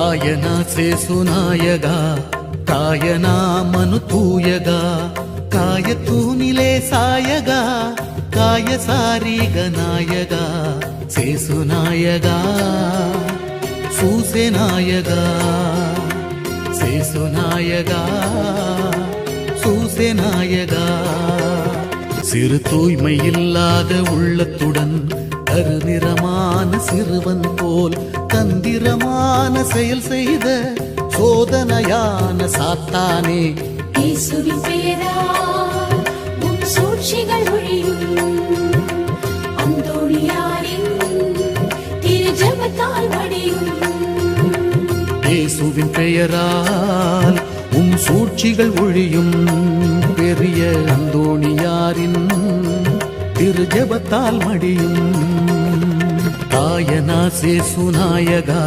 காயனா சேசுநாயகா காயனா மனு தூயகா காயத்தூனிலே சாயகா காயசாரிக நாயகா சேசுநாயகா சூசேநாயகா சேசுநாயகா சூசேநாயகா சிறு தூய்மை இல்லாத உள்ளத்துடன் கருநிறமான சிறுவன் போல் தந்திரமான செயல் செய்த சோதனையான சாத்தானே இயேசுவின் பெயரால் உன் சூழ்ச்சிகள் ஒழியும் அந்தோணியாரின் திரு ஜெபத்தால் மடியும் இயேசுவின் பெயரால் உன் சூழ்ச்சிகள் ஒழியும் பெரிய அந்தோணியாரின் திரு ஜெபத்தால் மடியும் காயனா சேசுநாயகா